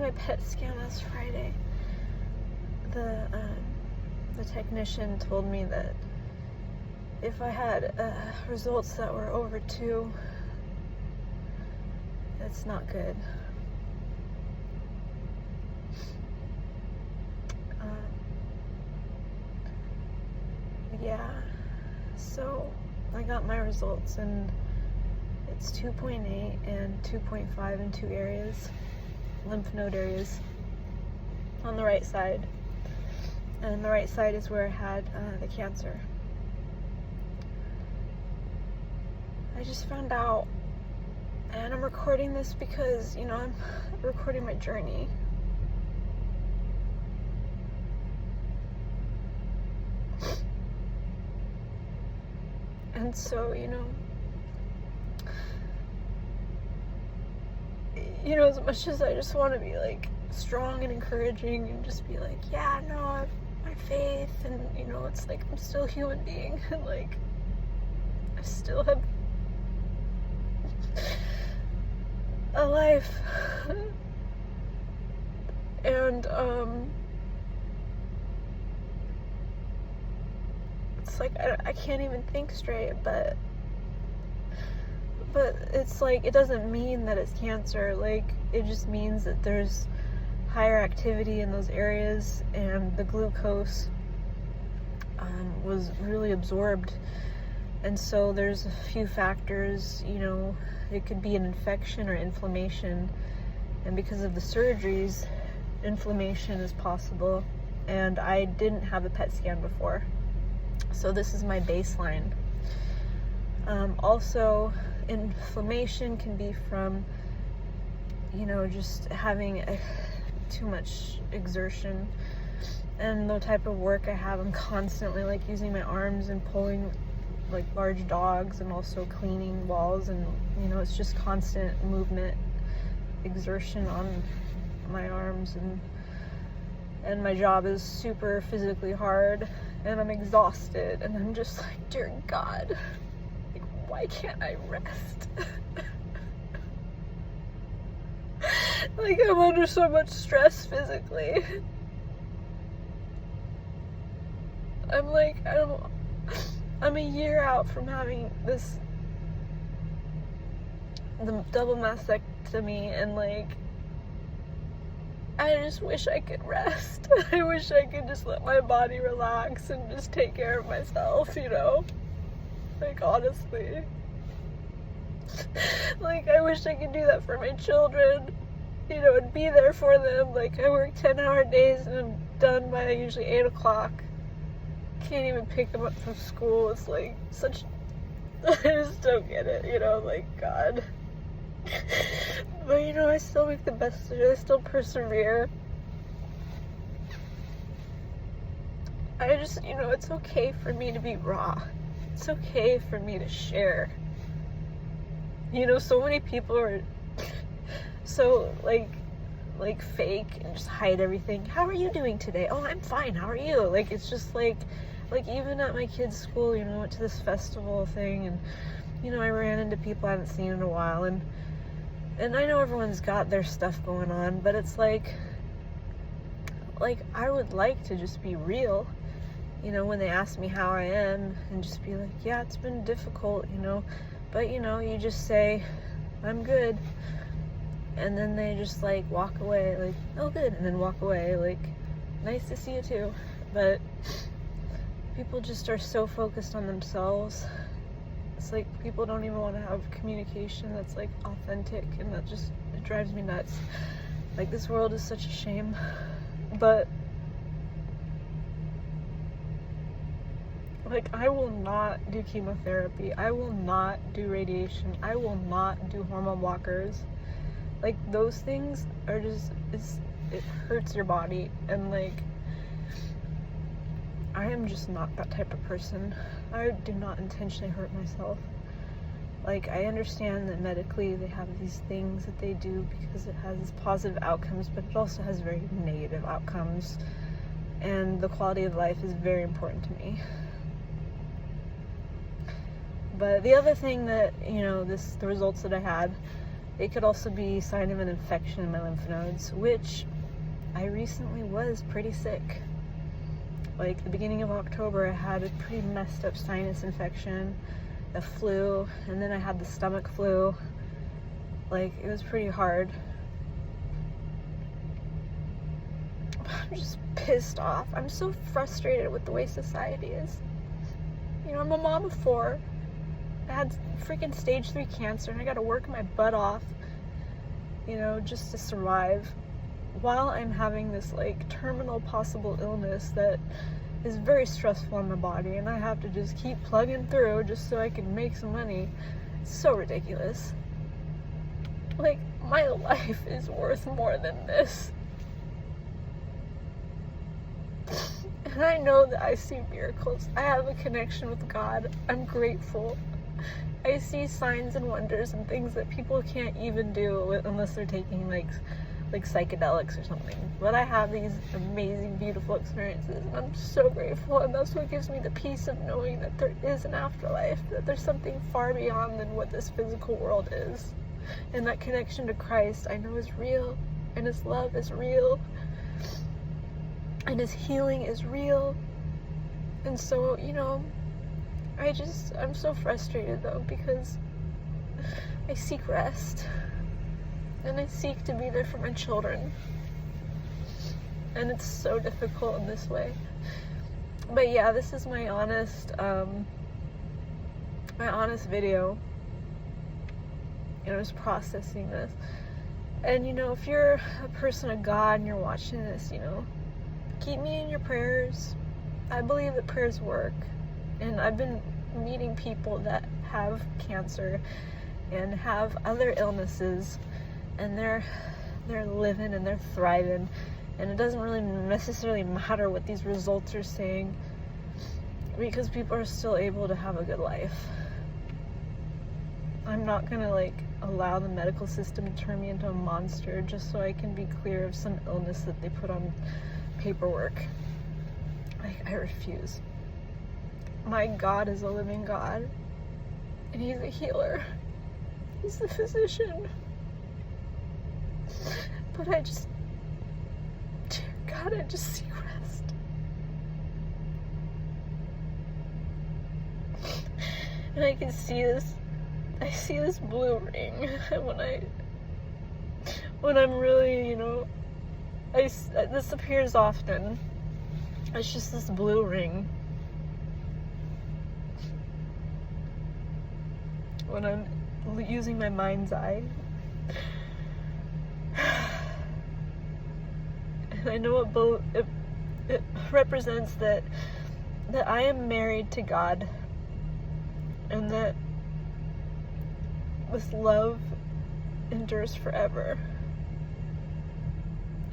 my PET scan last Friday, the technician told me that if I had results that were over 2, that's not good. Yeah, so I got my results, and it's 2.8 and 2.5 in 2 areas, lymph node areas, on the right side. And the right side is where I had the cancer. I just found out, and I'm recording this because, I'm recording my journey. And so, as much as I just want to be, strong and encouraging and just be yeah, no, I have my faith, and, it's I'm still a human being, and, I still have a life. And, it's I can't even think straight, but it's it doesn't mean that it's cancer. It just means that there's higher activity in those areas, and the glucose was really absorbed. And so there's a few factors, it could be an infection or inflammation, and because of the surgeries, inflammation is possible. And I didn't have a PET scan before, so this is my baseline. Also, inflammation can be from, just having too much exertion. And the type of work I have, I'm constantly using my arms and pulling large dogs, and also cleaning walls, and it's just constant movement, exertion on my arms, and my job is super physically hard, and I'm exhausted, and I'm just dear God, why can't I rest? I'm under so much stress physically. I'm a year out from having the double mastectomy, and I just wish I could rest. I wish I could just let my body relax and just take care of myself, honestly. I wish I could do that for my children, and be there for them. I work 10-hour days, and I'm done by usually 8 o'clock. Can't even pick them up from school. It's such, I just don't get it, God. But I still make the best of it. I still persevere. I just, it's okay for me to be raw. It's okay for me to share. So many people are so fake and just hide everything. How are you doing today? Oh, I'm fine. How are you? It's just even at my kids' school, I went to this festival thing, and I ran into people I haven't seen in a while, and I know everyone's got their stuff going on, but it's I would like to just be real, when they ask me how I am, and just be yeah, it's been difficult, but you just say, I'm good, and then they just walk away, oh good, and then walk away, nice to see you too. But people just are so focused on themselves. It's people don't even want to have communication that's authentic, and that just, it drives me nuts. This world is such a shame. But I will not do chemotherapy. I will not do radiation. I will not do hormone blockers. Those things are just, it hurts your body, and I am just not that type of person. I do not intentionally hurt myself. I understand that medically they have these things that they do because it has positive outcomes, but it also has very negative outcomes. And the quality of life is very important to me. But the other thing that, the results that I had It could also be a sign of an infection in my lymph nodes, which I recently was pretty sick. Like the beginning of October, I had a pretty messed up sinus infection, a flu, and then I had the stomach flu. Like, it was pretty hard. I'm just pissed off. I'm so frustrated with the way society is. You know, I'm a mom of 4. I had freaking stage 3 cancer, and I gotta work my butt off, you know, just to survive, while I'm having this, like, terminal possible illness that is very stressful on my body, and I have to just keep plugging through just so I can make some money. It's so ridiculous. Like, my life is worth more than this. And I know that I see miracles. I have a connection with God. I'm grateful. I see signs and wonders and things that people can't even do unless they're taking like psychedelics or something. But I have these amazing, beautiful experiences, and I'm so grateful. And that's what gives me the peace of knowing that there is an afterlife, that there's something far beyond than what this physical world is. And that connection to Christ, I know, is real, and His love is real, and His healing is real. And so, you know, I'm so frustrated though, because I seek rest, and I seek to be there for my children, and it's so difficult in this way. But yeah, this is my honest video. You know, just processing this. And you know, if you're a person of God and you're watching this, you know, keep me in your prayers. I believe that prayers work, and I've been meeting people that have cancer and have other illnesses, and they're living and they're thriving, and it doesn't really necessarily matter what these results are saying, because people are still able to have a good life. I'm not gonna like allow the medical system to turn me into a monster just so I can be clear of some illness that they put on paperwork. Like, I refuse. My God is a living God, and He's a healer. He's the physician. But dear God, I just seek rest. And I can see this. I see this blue ring when I'm really, you know, this appears often. It's just this blue ring when I'm using my mind's eye. And I know it represents that I am married to God, and that this love endures forever.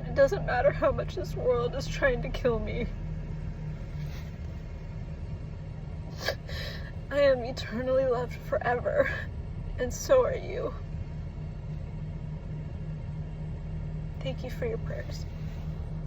It doesn't matter how much this world is trying to kill me. I am eternally loved forever, and so are you. Thank you for your prayers.